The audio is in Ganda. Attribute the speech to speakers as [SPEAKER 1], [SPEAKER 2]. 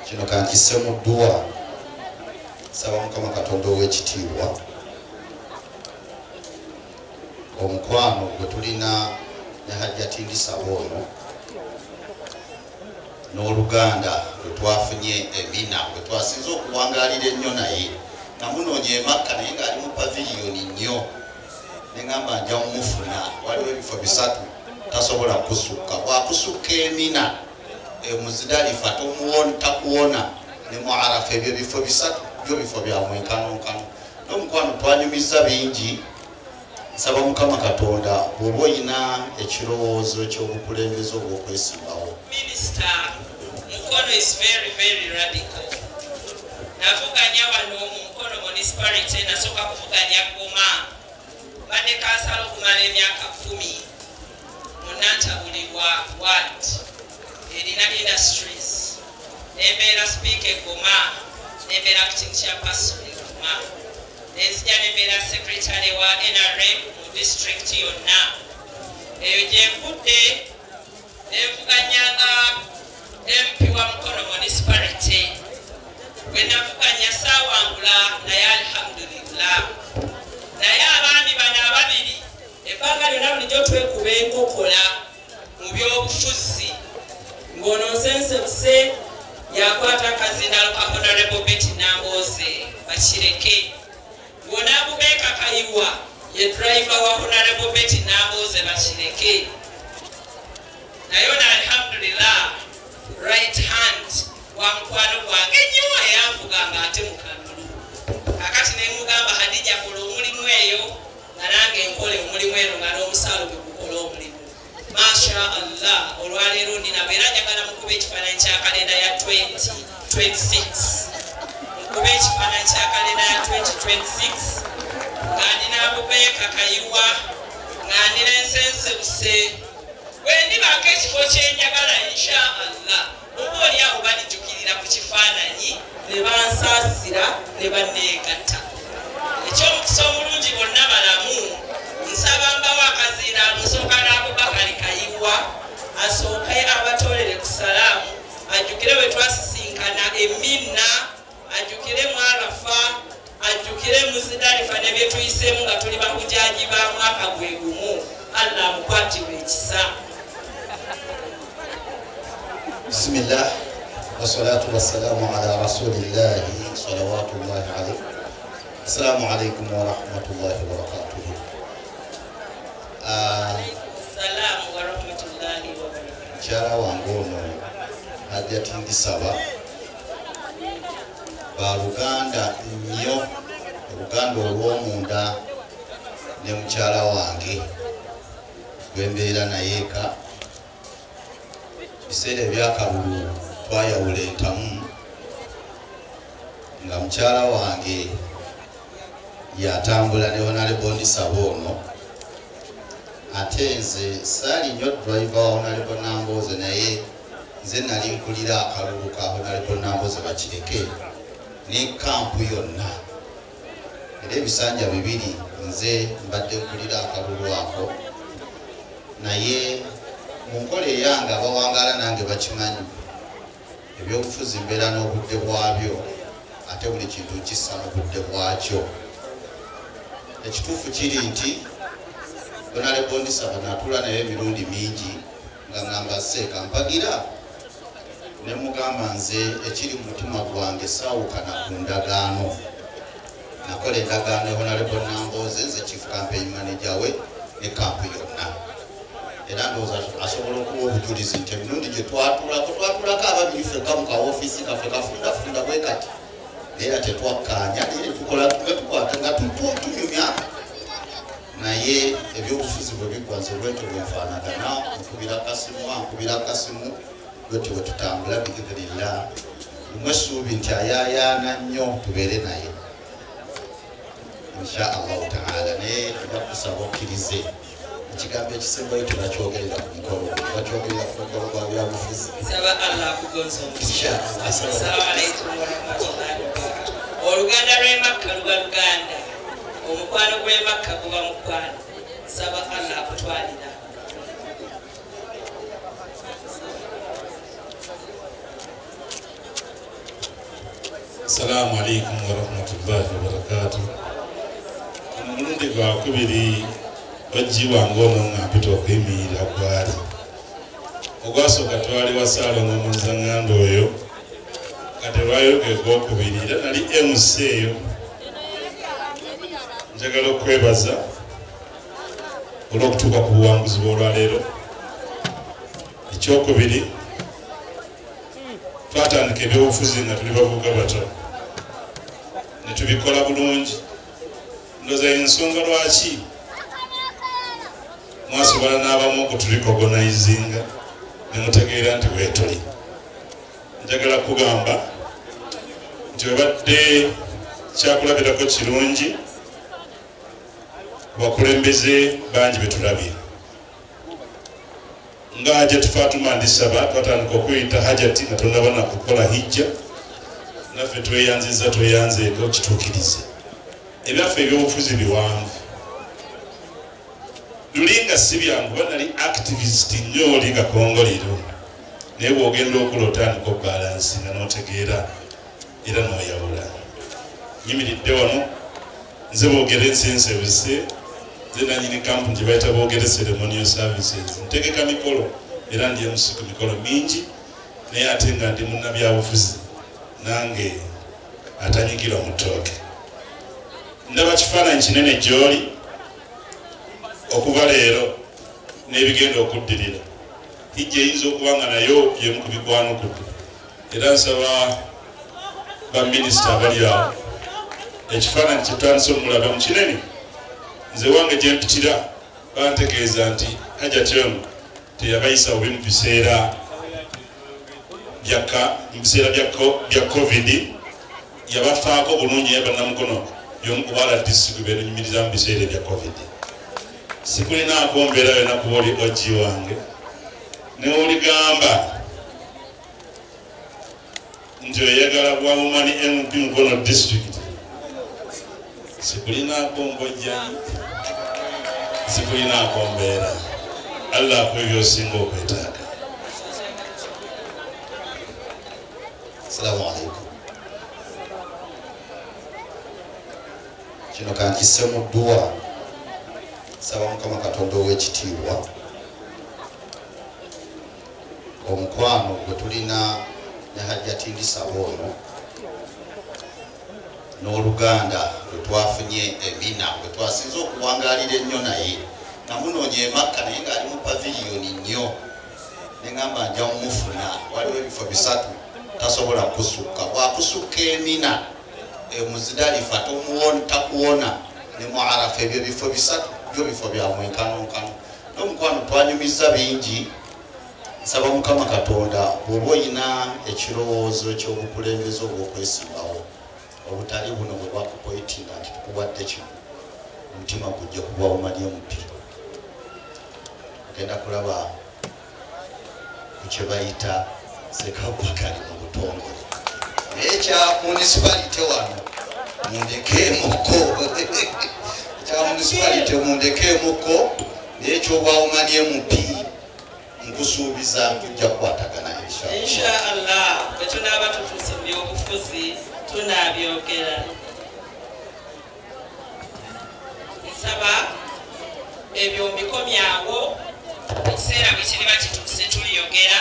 [SPEAKER 1] kino kankisse mu dduwa nsaba Mukama Katonda ow'ekitiibwa omukwano gwe tulina ne Hajjati Ndisaba ono n'oluganda lwe twafunye emina bwe twasinze okuwangaalira ennyo naye namunoonya e Macca naye ng'ali mu paviliyoni nnyo neŋŋamba nja mumufuna waliwo ebifo bisatu tasobola kusukka bwakusukka emina Muzidalifa takuwona ne mu Arafa ebyo bifo bisatu byo bifo bya mwenkanonkano n'omukwano twanyumiza bingi. Nsaba Mukama Katonda bw'oba oyina ekirowoozo ky'obukulembeze obw'okwesimbawo.
[SPEAKER 2] Minister Mukono is very, very radical. Navuganya wano mu Mukono municipality nasooka kuvuganya Goma badde kansala okumala emyaka 10 mu Nantabulirwa ward erina industries nembeera speaker e Goma nembeera acting chairperson e Goma nezija nembeera secretary wa NRM mu district yonna eyo gyenvudde nevuganyanga MP wa Mukono municipality bwe navuganya saawangula naye alhamdulillah naye abaami bano ababiri ebbanga lyonna bulijjo twekuba enkokola mu by'obufuzi ng'ono Nsensebuse yakwata akazindalo ka Honorable Nambooze bakireke ng'ono Abubakar Kayiwa ye driver wa Honorable Nambooze bakireke naye ono alhamdulillah right hand wa mukwano gwange ennyo eyanvuganga ate mu kalulu kakati ne mugamba Hadija kola omulimu eyo nga nange nkole omulimu eno nga n'omusaalo gwe gukola omulimu Masha Allah olwaleero ndinabo era njagala mukube ekifaananyi kya kalenda ya 2026 mukube ekifaananyi kya kalenda ya 2026 nga ndina Abubakar Kayiwa nga ndina Nsensebuse bwe ndibako ekifo kyenjagala insha Allah oba oli awo balijjukirira ku kifaananyi ne bansaasira ne banneegatta ekyomukisa omulungi bonna balamu nsaba mbawo akaziiraalo nsooka n'Abubakar Kayiwa asooke abatolere ku salaamu ajjukire bwe twasisinkana Emina ajjukire mu Arafa ajjukire Muzidalifa ne bye tuyiseemu nga tuli bahujaji ba mwaka gwe gumu Allah amukwatirwe ekisa.
[SPEAKER 1] Bismillah wassalatu wassalamu ala rasulillahi salawatullahi alayhi. Assalamu alaikum wa rahmatullahi wa barakatuh.
[SPEAKER 2] Assalamu wa rahmatullahi wa barakatuh.
[SPEAKER 1] Mukyala wange ono Hajjati Ndisaba baluganda nnyo oluganda olw'omunda ne mukyala wange gwembeera naye eka biseera ebyakalulu twayawula entamu nga mukyala wange yatambula ne Honorable Ndisaba ono ate nze saali nnyo driver wa Honorable Nambooze naye nze nali nkulira akalulu ka Honorable Nambooze bakireke ne kampu yonna era ebisanja bibiri nze mbadde nkulira akalulu ako naye mu nkola eyange abawangaala nange bakimanyi ebyobufuzi mbeera n'obudde bwabyo ate buli kintu kissa n'obudde bwakyo. Ekituufu kiri nti Honorable Ndisaba natula naye emirundi mingi nga ngamba seeka mpagira ne mugamba nze ekiri mu mutima gwange saawukana ku ndagaano nakola endagaano ya Honorable Nambooze nze chief campaign manager we ne kampu yonna era ndowooza asobola okuwa obujulizi nti emirundi gye twatulako ababiri ffekka mu kaofiisi kaffe kafundafunda bwe kati era tetwakkaanya naye tukola tukwata nga tunyumya naye ebyobufuzi bwe biggwa nze lwetyo bwenfaanagana nkubira kasimu lwetyo bwe tutambula biidhinillah lumu essuubi nti ayaayaana nnyo tubeere naye insha allahu taala naye tuba kusaba okkirize ekigambo ekisembayo tubakyogerera ku mukolo bakyogerera ku mukolo gwa byabufuzi.
[SPEAKER 2] Nsaba Allah akugonza omugisha. Assalamu alaikum warahmatullahi wabarakatuh. Oluganda lw'e Macca luba luganda omukwano gw'e Macca guba mukwano. Nsaba Allah akutwalira.
[SPEAKER 3] Assalamu alaikum warahmatullahi wabarakatuh. Omulundi gwakubiri ojiwa ngono ng'apita okuyimirira gwali ogwasooka twali wasaala n'omuzangando oyo kati lwayoge gwokubiri era nali MC eyo. Njagala okwebaza olw'okutuuka ku buwanguzi bw'olwaleero. Ekyokubiri, twatandika ebyobufuzi nga tuli bavubuka bato ne tubikola bulungi. Ndowooza ensonga lwaki mwasobola n'abamu okuturecognizinga ne mutegeera nti weetuli. Njagala kugamba nti webadde kyakulabirako kirungi bakulembeze bangi betulabye nga Hajati Fatuma Ndisaba twatandika okuyita Hajati nga tonabana kukola hijja naffe tweyanziza tweyanzeeko kituukirize. Ebyaffe ebyobufuzi biwanvu lulinga si byangu banali activist nnyo oli kakongoliro naye bw'ogenda okula otandika obalansi nga n'otegeera era n'oyawula. Nyimiridde wano nze Bogere Nsensebuse nze nanyini kampu gye bayita Bogere Ceremonial Services. Ntegeka mikolo era ndi MC ku mikolo mingi naye ate nga ndi munnabyabufuzi nange atanyikira mu ttooke. Ndaba kifaananyi kinene gy'oli okuva leero n'ebigenda okuddirira. Hijja eyinza okuba nga nayo y'emu ku bigwanukudde era nsaba baminisita abali awo ekifaananyi kye tutandise omulabe mu kinene. Nze wange gye mpitira bantegeeza nti Hajati ono teyabayisa bubi mu biseera bya COVID, yabafaako bulungi naye bannamukono y'omu ku RDC gwe beenyumiriza mu biseera ebya COVID. Sikulinaako mbeera yonna kuba oli oji wange ne oligamba nti oyagala bwawumani MP Mukono district. Sikulinaako mbojjanyi, sikulinaako mbeera. Allah akuwe by'osinga okwetaaga.
[SPEAKER 1] Assalamu alaikum. Kino kankisse mu dduwa saba Mukama Katonda ow'ekitiibwa omukwano gwe tulina ne Hajati Ndisaba ono n'oluganda lwe twafunye emina bwe twasinze okuwangaalira ennyo naye namunoonya e Macca naye ng'ali mu paviliyoni nnyo ne ngamba nja mumufuna. Waliwo ebifo bisatu tasobola kusukka. Bwakusukka emina Muzidalifa takuwona ne mu Arafa. Ebyo bifo bisatu byo bifo bya mwenkanonkano. N'omukwano twanyumiza bingi. Nsaba Mukama Katonda bw'oba oyina ekirowoozo ky'obukulembeze obw'okwesimbawo obutali buno bwe bwakupoitinga nti tukuwadde kino omutima gujja kubawumalye mupi. Ogenda kulaba ku kye bayita Sheikh Abubakar mu butongole naye kya munisipalite wano mundekeemuko kya munisipalite mundekeemuko naye kyobwawumalye mupi nkusuubiza tujja kukwatagana
[SPEAKER 2] inshallah. Bwe tunaaba tutuuse mu byobufuzi tunaabyogera. Nsaba ebyo mbikomyawo ekiseera bwe kiriba kituuse tuliyogera.